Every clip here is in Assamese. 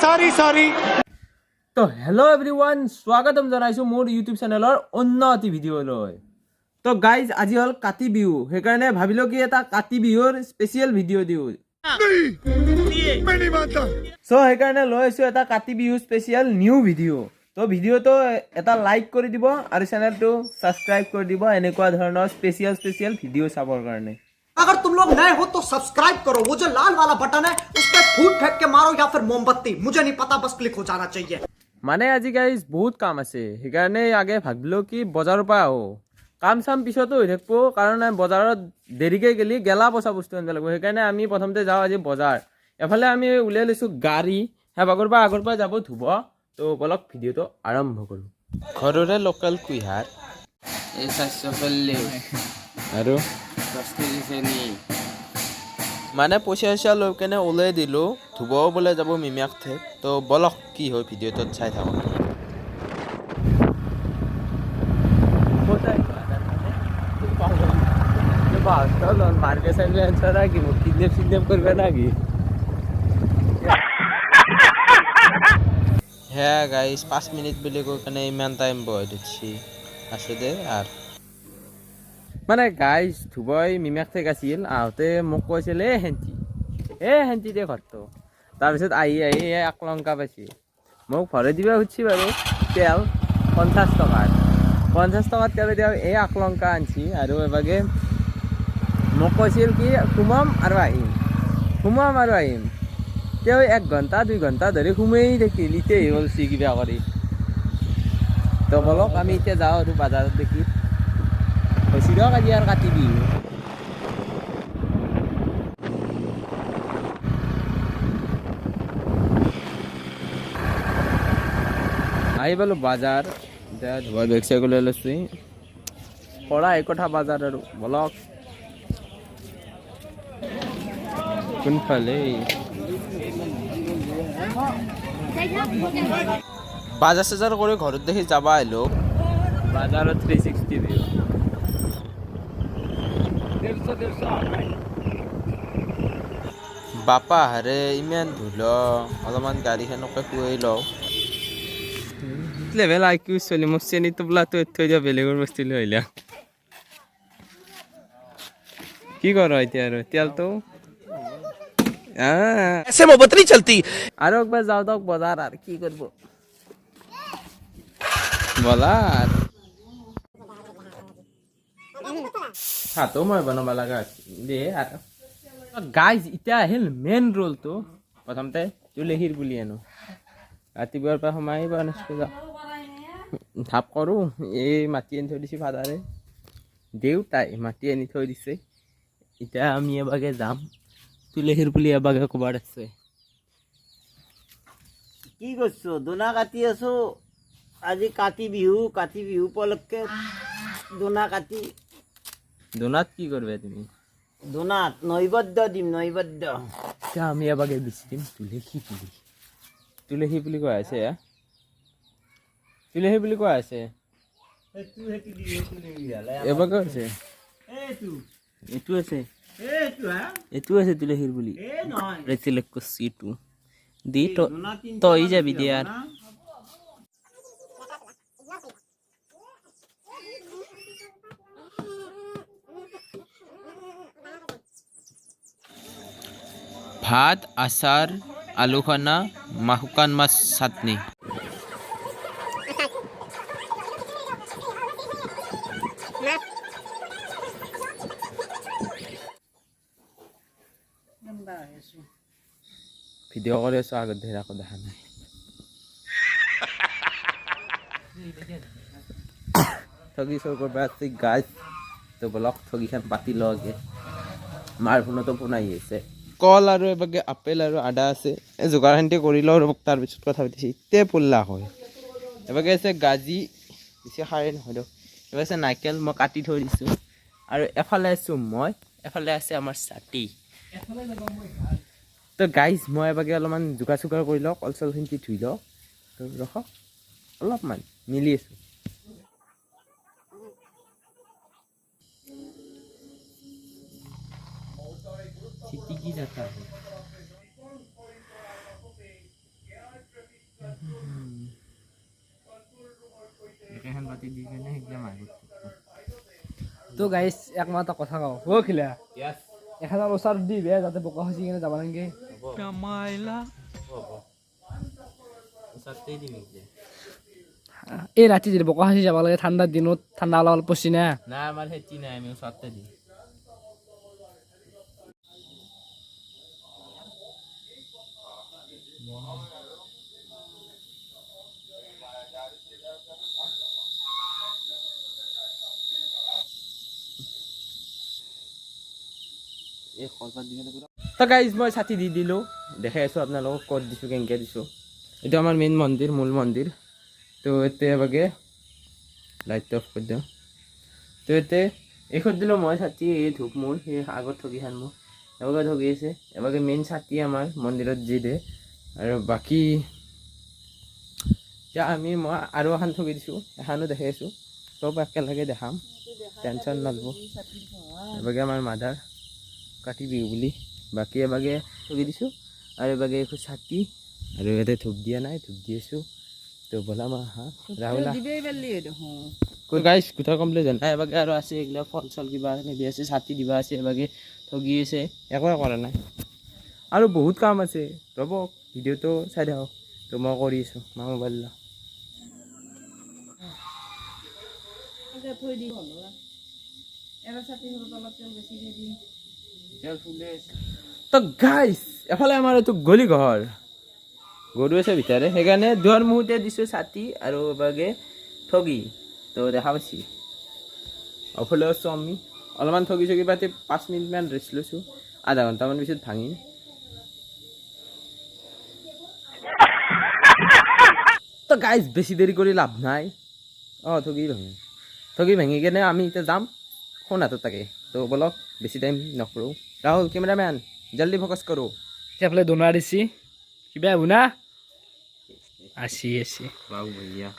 sorry. তো হেল্ল' এভৰিৱান, স্বাগতম জনাইছোঁ মোৰ ইউটিউব চেনেলৰ অন্য এটি ভিডিঅ'লৈ। তো গাইজ, আজি হ'ল কাতি বিহু, সেইকাৰণে ভাবিলোঁ কি এটা কাতি বিহুৰ স্পেচিয়েল ভিডিঅ' দিওঁ। চ' সেইকাৰণে লৈ আছোঁ এটা Kati Bihu special new video'. তো ভিডিঅ'টো এটা লাইক কৰি দিব আৰু চেনেলটো ছাবস্ক্ৰাইব কৰি দিব এনেকুৱা ধৰণৰ স্পেচিয়েল ভিডিঅ' চাবৰ কাৰণে। अगर तुम लोग नए हो तो सब्सक्राइब करो, वो जो लाल वाला बटन है उस पर फूट फेंक के मारो या फिर मोमबत्ती, मुझे नहीं पता, बस क्लिक हो जाना चाहिए। মানে আজি গাইজ বহুত কাম আছে, সেইকাৰণে আগে ভাবিলোঁ কি বজাৰৰ পৰা আহোঁ। কাম চাম পিছতো হৈ থাকিব, কাৰণ বজাৰত দেৰিকৈ গেলি গেলা পচা বস্তু আনিব লাগিব। সেইকাৰণে আমি প্ৰথমতে যাওঁ আজি বজাৰ। এফালে আমি উলিয়াই লৈছোঁ গাড়ী, আগৰ পৰা যাব ধুব। তো বলক ভিডিঅ'টো আৰম্ভ কৰোঁ। ঘৰৰে লোকেল কুঁহিয়াৰ এই 440 আৰু 10 কেজি চেনি, মানে পইচা লৈ কেনে ওলাই দিলোঁ। ধুবও বোলে যাব মিমিয়াকঠে। তো বলক কি হয় ভিডিঅ'টোত চাই থাকক। মার্কে চাইলে আনসার নাকি কিডন্যাপ করবে নাকি? হ্যাঁ গাইস, 5 মিনিট বুলি কৈ কেনে ইমান টাইম বহাই দিচ্ছি আছো দে। আর মানে গাইজ ধুবই মিমাক থেকে আছিল, আহোঁতে মোক কৈছিল হেঞ্চি দে ঘৰটো। তাৰপিছত আহি 1 লংকা পাইছে। মোক ভৰাই দিব খুজিছে বাৰু তেল 50 টকাত। 50 টকাত তেল দিয়া 1 লংকা আনছি। আৰু এবাগে মোক কৈছিল কি সোমাম আৰু আহিম। তেওঁ 1 ঘণ্টা 2 ঘণ্টা ধৰি সোমাই থাকিল, ইতেই হ'লছি কিবা কৰি। তো বলক আমি এতিয়া যাওঁ আৰু বজাৰত দেখি হৈছি দিয়ক আজি আৰু কাতি বিহু। আহি পালোঁ বাজাৰ। এতিয়া ধোৱা বেগ চেগ লৈ লৈছোঁ, পৰা একঠা বাজাৰ আৰু বলক কোনফালে বাজাৰ চাজাৰ কৰি ঘৰত দেখি যাবা আহিলোঁ। বাজাৰত 360 দিওঁ বাপা হাৰে ইমান ধুল, অলপমান গাড়ীখনকে শুৱাই লওঁ। লেভেল IQ চলি মোক চেনি টোপলাটো থৈ দিয়া, বেলেগৰ বস্তু লৈ আহিলা। কি কৰ এতিয়া আৰু তেলটো আৰু একবাৰ যাওঁ দক বজাৰ। আৰু কি কৰিব বজাৰ হাতো মই বনাব লগা দে। আৰু গাইজ এতিয়া আহিল মেইন ৰোলটো। প্ৰথমতে তুলসীৰ পুলি আনো, ৰাতিপুৱাৰ পৰা সোমাই ধাপ কৰোঁ। এই মাটি আনি থৈ দিছে ফাদাৰে, দেউতাই মাটি আনি থৈ দিছে। এতিয়া আমি এবাগে যাম, তুলসীৰ পুলি এবাগে ক'বাত আছে। কি করছো? দোনা কাটি আছো। আজি কাতি বিহু উপলক্ষে দোনা কাটি। দোনাত কি করবে তুমি? দোনাত নৈবদ্য দিম, নৈবদ্য। এতিয়া আমি এবাগে বেছি দিম তুলসী পুলি কোৱা আছে। তুলসী বুলি কোৱা আছে এবাগে হৈছে। এইটো আছে তুলসীৰ পুলি। চিলেক্ট কৰছি এইটো দি তই যাবি দে। আৰ ভাত, আচাৰ, আলু খানা, শুকান মাছ চাটনি। ভিডিঅ' কৰি আছোঁ, আগত ধৰি আকৌ দেখা নাই। ঠগি চোৰ কৰিব আছে গাইজ। তো বলক ঠগিখন পাতি লওঁগে। মাৰ ফোনতো ফোন আহি আছে। কল আৰু এবাগে আপেল আৰু আদা আছে, এই যোগাৰখান্তি কৰি লওঁ আৰু তাৰপিছত কথা পাতিছে। ইতে পল্লা হয় এবাগে আছে গাজি, বেছি সাৰে নহয় দিয়ক। এবাৰ আছে নাৰিকেল, মই কাটি থৈ দিছোঁ। আৰু এফালে আছোঁ মই, এফালে আছে আমাৰ ছাতি। তো গাইজ মই এবাগে অলপমান যোগাৰ চোগাৰ কৰি লওঁ, কল চলখিনি ধুই লওঁ। তো ৰখক অলপমান মিলি আছোঁ। চিটি কি যাতা তো গাইছ একমাত্ৰ কথা কওঁ অ খিলা এখন ওচৰত দি বে যাতে বোকা খচি কিনে যাব লাগে এই ৰাতি যদি বোকা খচি যাব লাগে ঠাণ্ডাৰ দিনত ঠাণ্ডা অলপ অলপ পৰছি না না আমাৰ হেতি নাই আমি ওচৰতে দিম তো গাইজ মই ছাতি দি দিলোঁ দেখাই আছোঁ আপোনালোকক ক'ত দিছোঁ কেনেকৈ দিছোঁ এইটো আমাৰ মেইন মন্দিৰ মূল মন্দিৰ তো এতিয়া এবাগে লাইট অফ কৰি দিওঁ তো এতিয়া এইখন দিলোঁ মই ছাতি এই ধূপ মোৰ সেই আগত ঠগিখান মোৰ এবাগে ঠগি আছে এবাগে মেইন ছাতি আমাৰ মন্দিৰত যি দিয়ে আৰু বাকী এতিয়া মই আৰু এখন ঠগি দিছোঁ এখনো দেখাই আছোঁ চব একেলগে দেখাম টেনশ্যন নল'ব এবাগে আমাৰ মাদাৰ কাতি বিহু বুলি বাকী এবাগে ঠগি দিছোঁ আৰু এবাগে এইখন ছাতি আৰু ইয়াতে ধূপ দিয়া নাই ধূপ দি আছোঁ তো ব'লা মা হা ৰাহুলা গাইছ কথা কমপ্লিট হোৱা নাই এবাগে আৰু আছে এইগিলা ফল চল কিবা নিবি আছে ছাতি দিবা আছে এবাগে ঠগি আছে একোৱে কৰা নাই আৰু বহুত কাম আছে ৰ'ব ভিডিঅ'টো চাই থাকক তো মই কৰি আছোঁ মা মোবাইল ল তো গাইছ এফালে আমাৰ এইটো গলি ঘৰ গৰু আছে ভিতৰে সেইকাৰণে দুৱাৰ মুহূৰ্তে দিছোঁ ছাতি আৰু এবাগে ঠগি তো দেখা পাইছি অফালে আছোঁ আমি অলপমান ঠগি চগি পাতি 5 মিনিটমান ৰেষ্ট লৈছোঁ আধা ঘণ্টামান পিছত ভাঙিম তো গাইজ বেছি দেৰি কৰি লাভ নাই ঠগি ভাঙি কেনে আমি এতিয়া যাম সোণাটোত তাকে তো বলক বেছি টাইম নকৰোঁ ৰাহুল কেমেৰামেন জল্দি ফ'কাছ কৰোঁ সেইফালে দোনা দিছি কিবা শুনা আছি বাবু ভৈয়া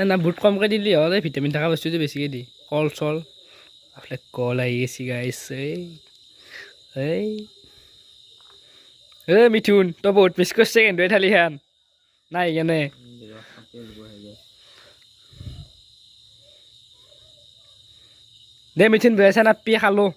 না বুট কমকৈ দিলি হ'ল এই ভিটামিন থকা বস্তুটো বেছিকৈ দি কল চল এইফালে কল আহি গেছি গাইছ এই মিথুন তই বহুত মিছ কৰিছে কিন্তু এই থালিখান নাই কেনে দে মিথুন বেছা নাপি খালোঁ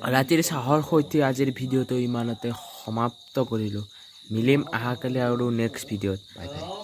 ৰাতিৰ চাহৰ সৈতে আজিৰ ভিডিঅ'টো ইমানতে সমাপ্ত কৰিলোঁ মিলিম অহাকালি আৰু নেক্সট ভিডিঅ'ত বাই বাই